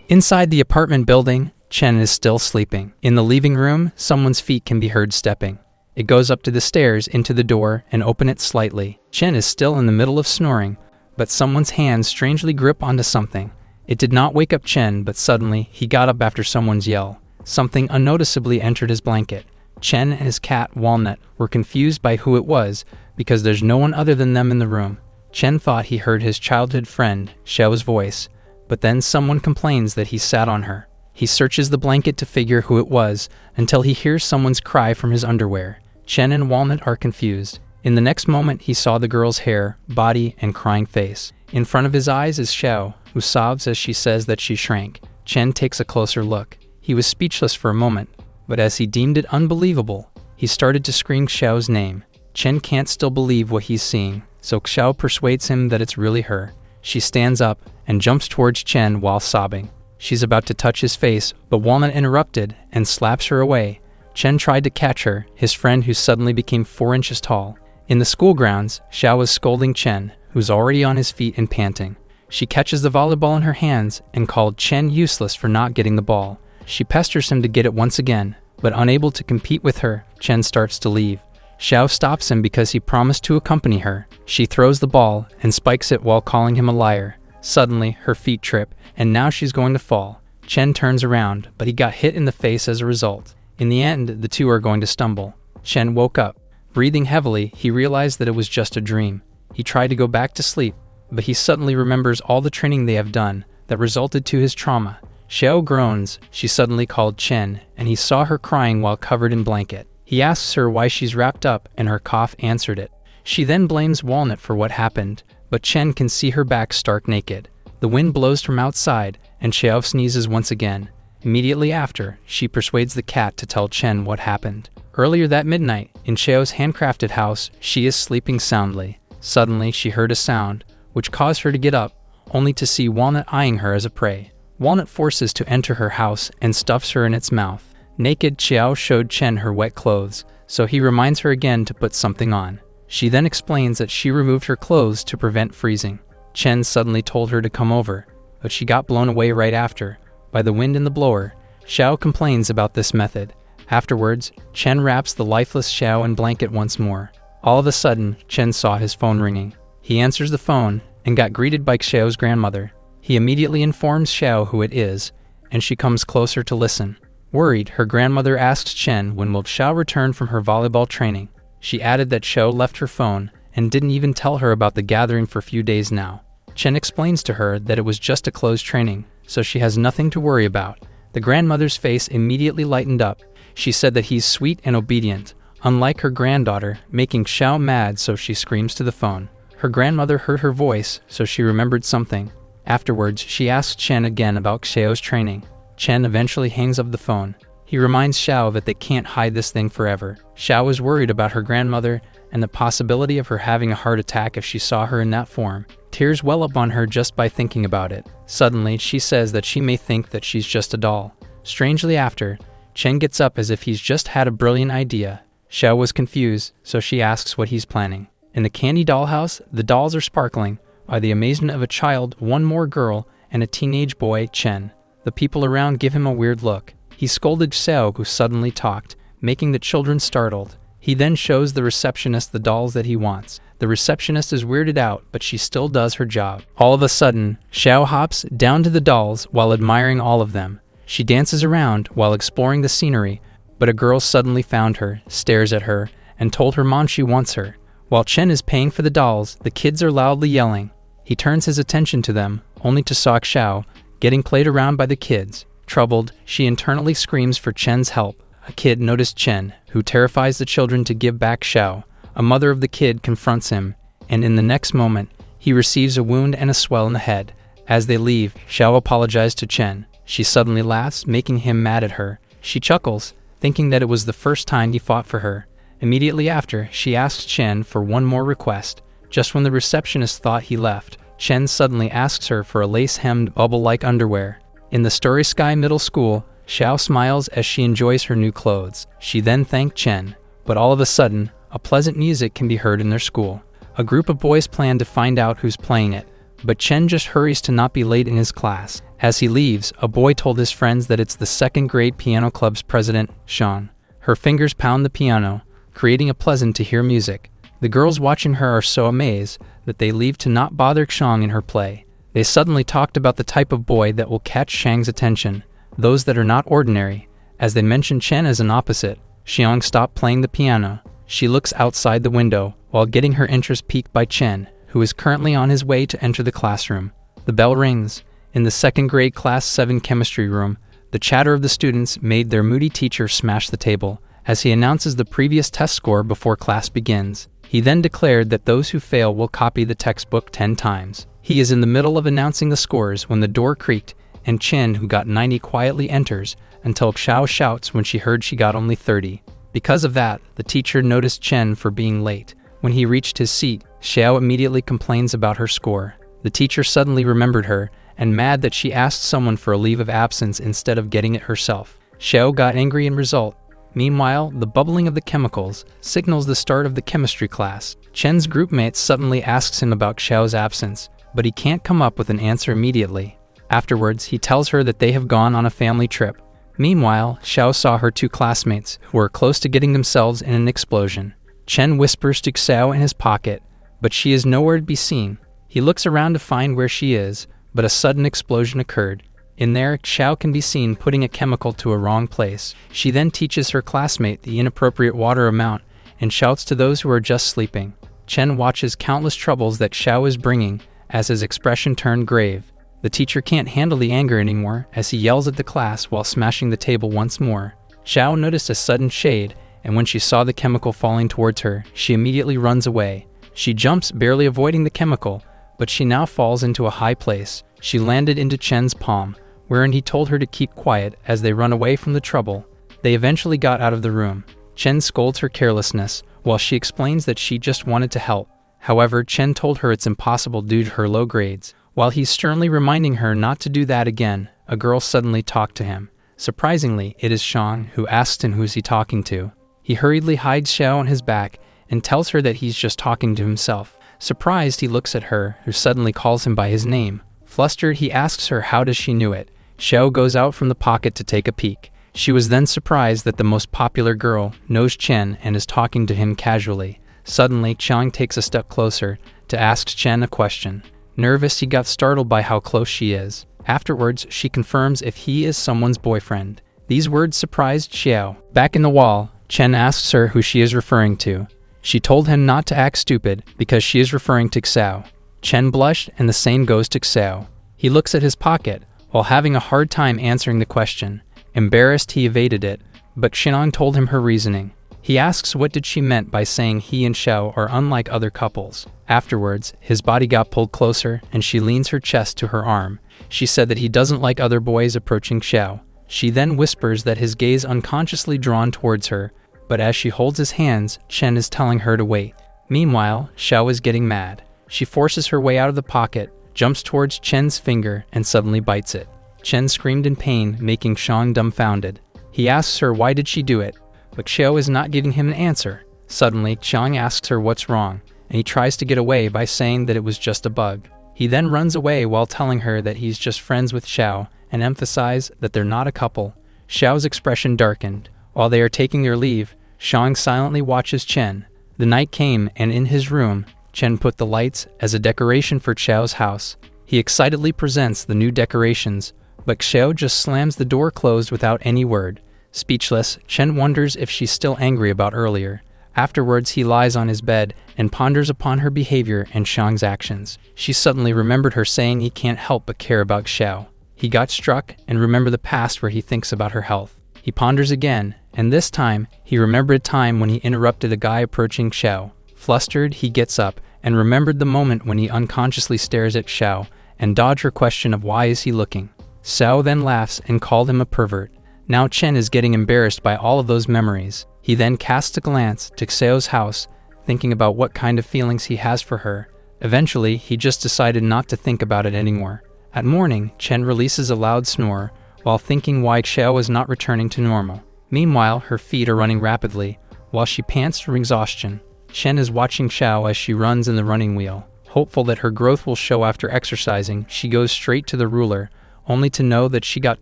Inside the apartment building, Chen is still sleeping. In the living room, someone's feet can be heard stepping. It goes up to the stairs into the door and open it slightly. Chen is still in the middle of snoring, but someone's hands strangely grip onto something. It did not wake up Chen, but suddenly he got up after someone's yell. Something unnoticeably entered his blanket. Chen and his cat, Walnut, were confused by who it was because there's no one other than them in the room. Chen thought he heard his childhood friend, Xiao's voice, but then someone complains that he sat on her. He searches the blanket to figure who it was until he hears someone's cry from his underwear. Chen and Walnut are confused. In the next moment, he saw the girl's hair, body, and crying face. In front of his eyes is Xiao, who sobs as she says that she shrank. Chen takes a closer look. He was speechless for a moment, but as he deemed it unbelievable, he started to scream Xiao's name. Chen can't still believe what he's seeing, so Xiao persuades him that it's really her. She stands up and jumps towards Chen while sobbing. She's about to touch his face, but Walnut interrupted and slaps her away. Chen tried to catch her, his friend who suddenly became 4 inches tall. In the school grounds, Xiao is scolding Chen, who's already on his feet and panting. She catches the volleyball in her hands and called Chen useless for not getting the ball. She pesters him to get it once again, but unable to compete with her, Chen starts to leave. Xiao stops him because he promised to accompany her. She throws the ball and spikes it while calling him a liar. Suddenly, her feet trip, and now she's going to fall. Chen turns around, but he got hit in the face as a result. In the end, the two are going to stumble. Chen woke up. Breathing heavily, he realized that it was just a dream. He tried to go back to sleep, but he suddenly remembers all the training they have done that resulted to his trauma. Xiao groans. She suddenly called Chen, and he saw her crying while covered in blanket. He asks her why she's wrapped up, and her cough answered it. She then blames Walnut for what happened, but Chen can see her back stark naked. The wind blows from outside, and Xiao sneezes once again. Immediately after, she persuades the cat to tell Chen what happened. Earlier that midnight, in Xiao's handcrafted house, she is sleeping soundly. Suddenly, she heard a sound, which caused her to get up, only to see Walnut eyeing her as a prey. Walnut forces to enter her house and stuffs her in its mouth. Naked, Xiao showed Chen her wet clothes, so he reminds her again to put something on. She then explains that she removed her clothes to prevent freezing. Chen suddenly told her to come over, but she got blown away right after, by the wind in the blower. Xiao complains about this method. Afterwards, Chen wraps the lifeless Xiao in blanket once more. All of a sudden, Chen saw his phone ringing. He answers the phone and got greeted by Xiao's grandmother. He immediately informs Xiao who it is, and she comes closer to listen. Worried, her grandmother asks Chen when will Xiao return from her volleyball training. She added that Xiao left her phone and didn't even tell her about the gathering for a few days now. Chen explains to her that it was just a closed training, so she has nothing to worry about. The grandmother's face immediately lightened up. She said that he's sweet and obedient, unlike her granddaughter, making Xiao mad, so she screams to the phone. Her grandmother heard her voice, so she remembered something. Afterwards, she asks Chen again about Xiao's training. Chen eventually hangs up the phone. He reminds Xiao that they can't hide this thing forever. Xiao is worried about her grandmother and the possibility of her having a heart attack if she saw her in that form. Tears well up on her just by thinking about it. Suddenly, she says that she may think that she's just a doll. Strangely after, Chen gets up as if he's just had a brilliant idea. Xiao was confused, so she asks what he's planning. In the candy dollhouse, the dolls are sparkling. By the amazement of a child, one more girl, and a teenage boy, Chen. The people around give him a weird look. He scolded Xiao, who suddenly talked, making the children startled. He then shows the receptionist the dolls that he wants. The receptionist is weirded out, but she still does her job. All of a sudden, Xiao hops down to the dolls while admiring all of them. She dances around while exploring the scenery, but a girl suddenly found her, stares at her, and told her mom she wants her. While Chen is paying for the dolls, the kids are loudly yelling. He turns his attention to them, only to sock Xiao, getting played around by the kids. Troubled, she internally screams for Chen's help. A kid noticed Chen, who terrifies the children to give back Xiao. A mother of the kid confronts him, and in the next moment, he receives a wound and a swell in the head. As they leave, Xiao apologized to Chen. She suddenly laughs, making him mad at her. She chuckles, thinking that it was the first time he fought for her. Immediately after, she asks Chen for one more request. Just when the receptionist thought he left, Chen suddenly asks her for a lace-hemmed, bubble-like underwear. In the Starry Sky Middle School, Xiao smiles as she enjoys her new clothes. She then thanked Chen, but all of a sudden, a pleasant music can be heard in their school. A group of boys plan to find out who's playing it, but Chen just hurries to not be late in his class. As he leaves, a boy told his friends that it's the second grade piano club's president, Shang. Her fingers pound the piano, creating a pleasant-to-hear music. The girls watching her are so amazed that they leave to not bother Shang in her play. They suddenly talked about the type of boy that will catch Shang's attention, those that are not ordinary. As they mention Chen as an opposite, Xiang stopped playing the piano. She looks outside the window, while getting her interest piqued by Chen, who is currently on his way to enter the classroom. The bell rings. In the second grade Class 7 chemistry room, the chatter of the students made their moody teacher smash the table, as he announces the previous test score before class begins. He then declared that those who fail will copy the textbook 10 times. He is in the middle of announcing the scores when the door creaked, and Chen, who got 90, quietly enters, until Xiao shouts when she heard she got only 30. Because of that, the teacher noticed Chen for being late. When he reached his seat, Xiao immediately complains about her score. The teacher suddenly remembered her, and mad that she asked someone for a leave of absence instead of getting it herself. Xiao got angry in result. Meanwhile, the bubbling of the chemicals signals the start of the chemistry class. Chen's groupmate suddenly asks him about Xiao's absence, but he can't come up with an answer immediately. Afterwards, he tells her that they have gone on a family trip. Meanwhile, Xiao saw her two classmates, who were close to getting themselves in an explosion. Chen whispers to Xiao in his pocket, but she is nowhere to be seen. He looks around to find where she is, but a sudden explosion occurred. In there, Xiao can be seen putting a chemical to a wrong place. She then teaches her classmate the inappropriate water amount and shouts to those who are just sleeping. Chen watches countless troubles that Xiao is bringing as his expression turned grave. The teacher can't handle the anger anymore as he yells at the class while smashing the table once more. Xiao noticed a sudden shade, and when she saw the chemical falling towards her, she immediately runs away. She jumps, barely avoiding the chemical, but she now falls into a high place. She landed into Chen's palm, wherein he told her to keep quiet as they run away from the trouble. They eventually got out of the room. Chen scolds her carelessness, while she explains that she just wanted to help. However, Chen told her it's impossible due to her low grades. While he's sternly reminding her not to do that again, a girl suddenly talked to him. Surprisingly, it is Shang, who asks him who's he talking to. He hurriedly hides Xiao on his back and tells her that he's just talking to himself. Surprised, he looks at her, who suddenly calls him by his name. Flustered, he asks her how does she knew it. Xiao goes out from the pocket to take a peek. She was then surprised that the most popular girl knows Chen and is talking to him casually. Suddenly, Chang takes a step closer to ask Chen a question. Nervous, he got startled by how close she is. Afterwards, she confirms if he is someone's boyfriend. These words surprised Xiao. Back in the wall, Chen asks her who she is referring to. She told him not to act stupid because she is referring to Xiao. Chen blushed, and the same goes to Xiao. He looks at his pocket, while having a hard time answering the question. Embarrassed, he evaded it, but Xiang told him her reasoning. He asks what did she meant by saying he and Xiao are unlike other couples. Afterwards, his body got pulled closer, and she leans her chest to her arm. She said that he doesn't like other boys approaching Xiao. She then whispers that his gaze unconsciously drawn towards her, but as she holds his hands, Chen is telling her to wait. Meanwhile, Xiao is getting mad. She forces her way out of the pocket, jumps towards Chen's finger, and suddenly bites it. Chen screamed in pain, making Shang dumbfounded. He asks her why did she do it, but Xiao is not giving him an answer. Suddenly, Xiang asks her what's wrong, and he tries to get away by saying that it was just a bug. He then runs away while telling her that he's just friends with Xiao and emphasize that they're not a couple. Xiao's expression darkened. While they are taking their leave, Shang silently watches Chen. The night came, and in his room, Chen put the lights as a decoration for Xiao's house. He excitedly presents the new decorations, but Xiao just slams the door closed without any word. Speechless, Chen wonders if she's still angry about earlier. Afterwards, he lies on his bed and ponders upon her behavior and Shang's actions. She suddenly remembered her saying he can't help but care about Xiao. He got struck and remembered the past where he thinks about her health. He ponders again, and this time, he remembered a time when he interrupted a guy approaching Xiao. Flustered, he gets up and remembered the moment when he unconsciously stares at Xiao and dodged her question of why is he looking. Xiao then laughs and called him a pervert. Now Chen is getting embarrassed by all of those memories. He then casts a glance to Xiao's house, thinking about what kind of feelings he has for her. Eventually, he just decided not to think about it anymore. At morning, Chen releases a loud snore while thinking why Xiao was not returning to normal. Meanwhile, her feet are running rapidly, while she pants from exhaustion. Chen is watching Xiao as she runs in the running wheel. Hopeful that her growth will show after exercising, she goes straight to the ruler, only to know that she got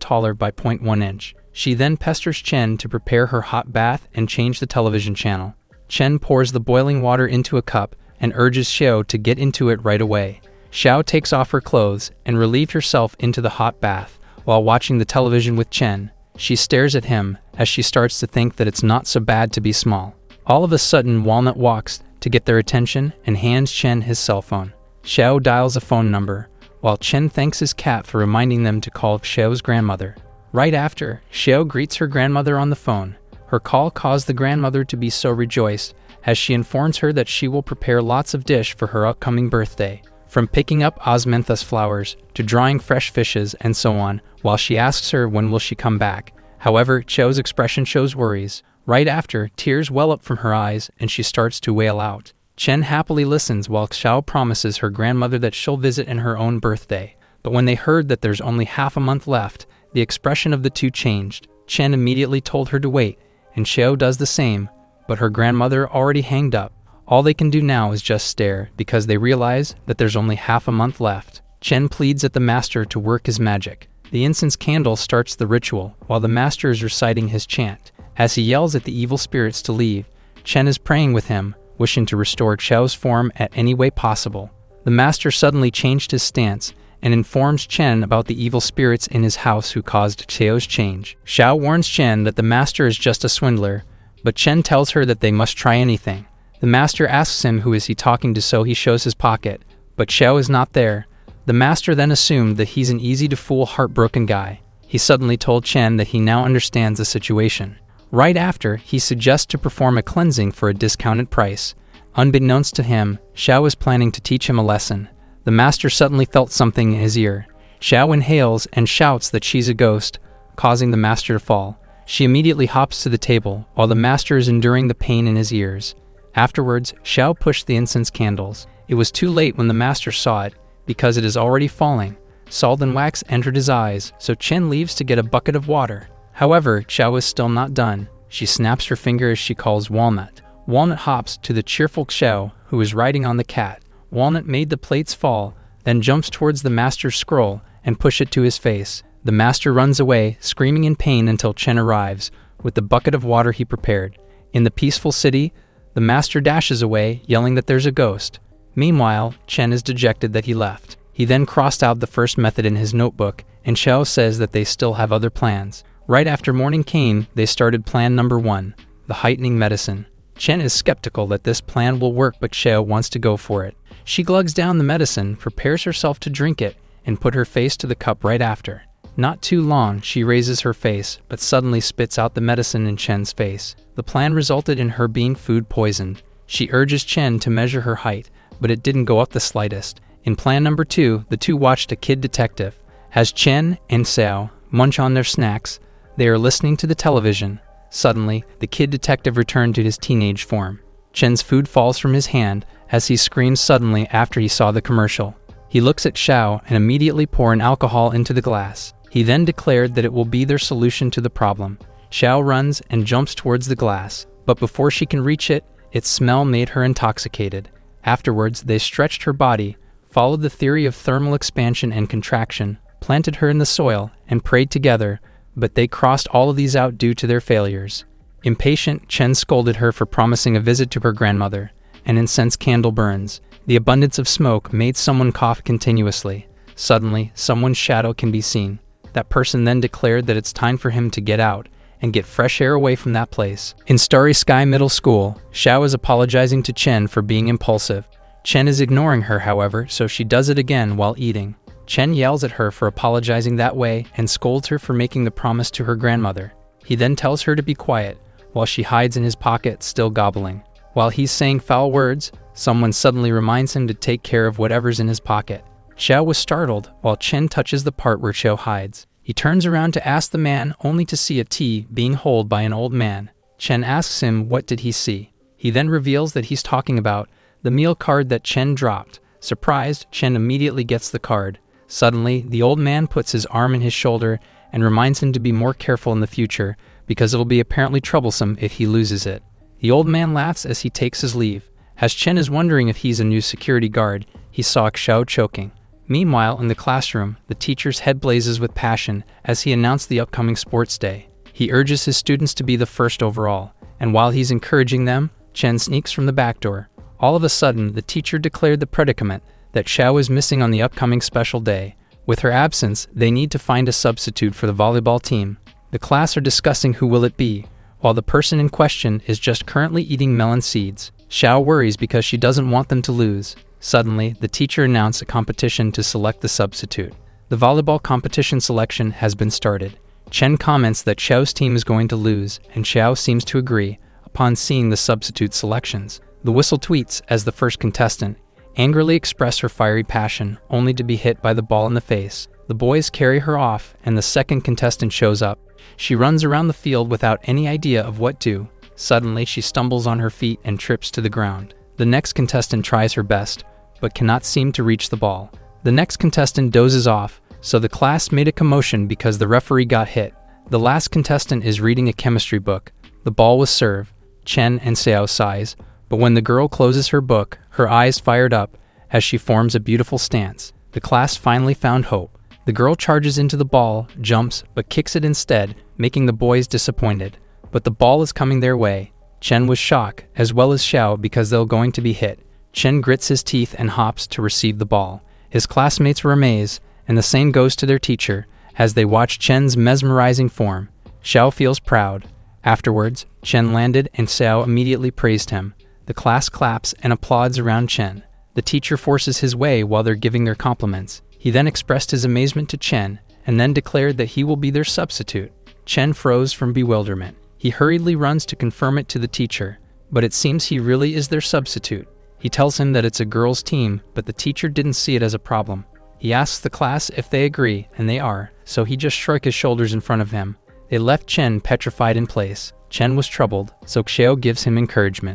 taller by 0.1 inch. She then pesters Chen to prepare her hot bath and change the television channel. Chen pours the boiling water into a cup and urges Xiao to get into it right away. Xiao takes off her clothes and relieved herself into the hot bath. While watching the television with Chen, she stares at him as she starts to think that it's not so bad to be small. All of a sudden, Walnut walks to get their attention and hands Chen his cell phone. Xiao dials a phone number, while Chen thanks his cat for reminding them to call Xiao's grandmother. Right after, Xiao greets her grandmother on the phone. Her call caused the grandmother to be so rejoiced, as she informs her that she will prepare lots of dish for her upcoming birthday, from picking up osmanthus flowers to drawing fresh fishes and so on, while she asks her when will she come back. However, Xiao's expression shows worries. Right after, tears well up from her eyes and she starts to wail out. Chen happily listens while Xiao promises her grandmother that she'll visit in her own birthday. But when they heard that there's only half a month left, the expression of the two changed. Chen immediately told her to wait, and Xiao does the same, but her grandmother already hanged up. All they can do now is just stare, because they realize that there's only half a month left. Chen pleads at the master to work his magic. The incense candle starts the ritual, while the master is reciting his chant. As he yells at the evil spirits to leave, Chen is praying with him, wishing to restore Xiao's form at any way possible. The master suddenly changed his stance, and informs Chen about the evil spirits in his house who caused Xiao's change. Xiao warns Chen that the master is just a swindler, but Chen tells her that they must try anything. The master asks him who is he talking to, so he shows his pocket, but Xiao is not there. The master then assumed that he's an easy-to-fool, heartbroken guy. He suddenly told Chen that he now understands the situation. Right after, he suggests to perform a cleansing for a discounted price. Unbeknownst to him, Xiao is planning to teach him a lesson. The master suddenly felt something in his ear. Xiao inhales and shouts that she's a ghost, causing the master to fall. She immediately hops to the table, while the master is enduring the pain in his ears. Afterwards, Xiao pushed the incense candles. It was too late when the master saw it, because it is already falling. Salt and wax entered his eyes, so Chen leaves to get a bucket of water. However, Xiao is still not done. She snaps her finger as she calls Walnut. Walnut hops to the cheerful Xiao, who is riding on the cat. Walnut made the plates fall, then jumps towards the master's scroll and push it to his face. The master runs away, screaming in pain until Chen arrives, with the bucket of water he prepared. In the peaceful city, the master dashes away, yelling that there's a ghost. Meanwhile, Chen is dejected that he left. He then crossed out the first method in his notebook, and Xiao says that they still have other plans. Right after morning came, they started plan number 1, the heightening medicine. Chen is skeptical that this plan will work, but Xiao wants to go for it. She glugs down the medicine, prepares herself to drink it, and put her face to the cup right after. Not too long, she raises her face, but suddenly spits out the medicine in Chen's face. The plan resulted in her being food poisoned. She urges Chen to measure her height, but it didn't go up the slightest. In plan number 2, the two watched a kid detective. As Chen and Xiao munch on their snacks, they are listening to the television. Suddenly, the kid detective returned to his teenage form. Chen's food falls from his hand as he screams suddenly after he saw the commercial. He looks at Xiao and immediately pours an alcohol into the glass. He then declared that it will be their solution to the problem. Xiao runs and jumps towards the glass, but before she can reach it, its smell made her intoxicated. Afterwards, they stretched her body, followed the theory of thermal expansion and contraction, planted her in the soil, and prayed together, but they crossed all of these out due to their failures. Impatient, Chen scolded her for promising a visit to her grandmother. An incense candle burns. The abundance of smoke made someone cough continuously. Suddenly, someone's shadow can be seen. That person then declared that it's time for him to get out and get fresh air away from that place. In Starry Sky Middle School, Xiao is apologizing to Chen for being impulsive. Chen is ignoring her, however, so she does it again while eating. Chen yells at her for apologizing that way and scolds her for making the promise to her grandmother. He then tells her to be quiet, while she hides in his pocket, still gobbling. While he's saying foul words, someone suddenly reminds him to take care of whatever's in his pocket. Xiao was startled, while Chen touches the part where Xiao hides. He turns around to ask the man, only to see a tea being held by an old man. Chen asks him what did he see. He then reveals that he's talking about the meal card that Chen dropped. Surprised, Chen immediately gets the card. Suddenly, the old man puts his arm in his shoulder and reminds him to be more careful in the future, because it will be apparently troublesome if he loses it. The old man laughs as he takes his leave. As Chen is wondering if he's a new security guard, he saw Xiao choking. Meanwhile, in the classroom, the teacher's head blazes with passion as he announced the upcoming sports day. He urges his students to be the first overall, and while he's encouraging them, Chen sneaks from the back door. All of a sudden, the teacher declared the predicament that Xiao is missing on the upcoming special day. With her absence, they need to find a substitute for the volleyball team. The class are discussing who will it be, while the person in question is just currently eating melon seeds. Xiao worries because she doesn't want them to lose. Suddenly, the teacher announced a competition to select the substitute. The volleyball competition selection has been started. Chen comments that Xiao's team is going to lose, and Xiao seems to agree upon seeing the substitute selections. The whistle tweets as the first contestant angrily express her fiery passion, only to be hit by the ball in the face. The boys carry her off, and the second contestant shows up. She runs around the field without any idea of what to do. Suddenly, she stumbles on her feet and trips to the ground. The next contestant tries her best, but cannot seem to reach the ball. The next contestant dozes off, so the class made a commotion because the referee got hit. The last contestant is reading a chemistry book. The ball was served. Chen and Xiao sighs, but when the girl closes her book, her eyes fired up as she forms a beautiful stance. The class finally found hope. The girl charges into the ball, jumps, but kicks it instead, making the boys disappointed. But the ball is coming their way. Chen was shocked, as well as Xiao, because they're going to be hit. Chen grits his teeth and hops to receive the ball. His classmates were amazed, and the same goes to their teacher, as they watch Chen's mesmerizing form. Xiao feels proud. Afterwards, Chen landed and Xiao immediately praised him. The class claps and applauds around Chen. The teacher forces his way while they're giving their compliments. He then expressed his amazement to Chen, and then declared that he will be their substitute. Chen froze from bewilderment. He hurriedly runs to confirm it to the teacher, but it seems he really is their substitute. He tells him that it's a girls' team, but the teacher didn't see it as a problem. He asks the class if they agree, and they are, so he just shrugged his shoulders in front of him. They left Chen petrified in place. Chen was troubled, so Xiao gives him encouragement.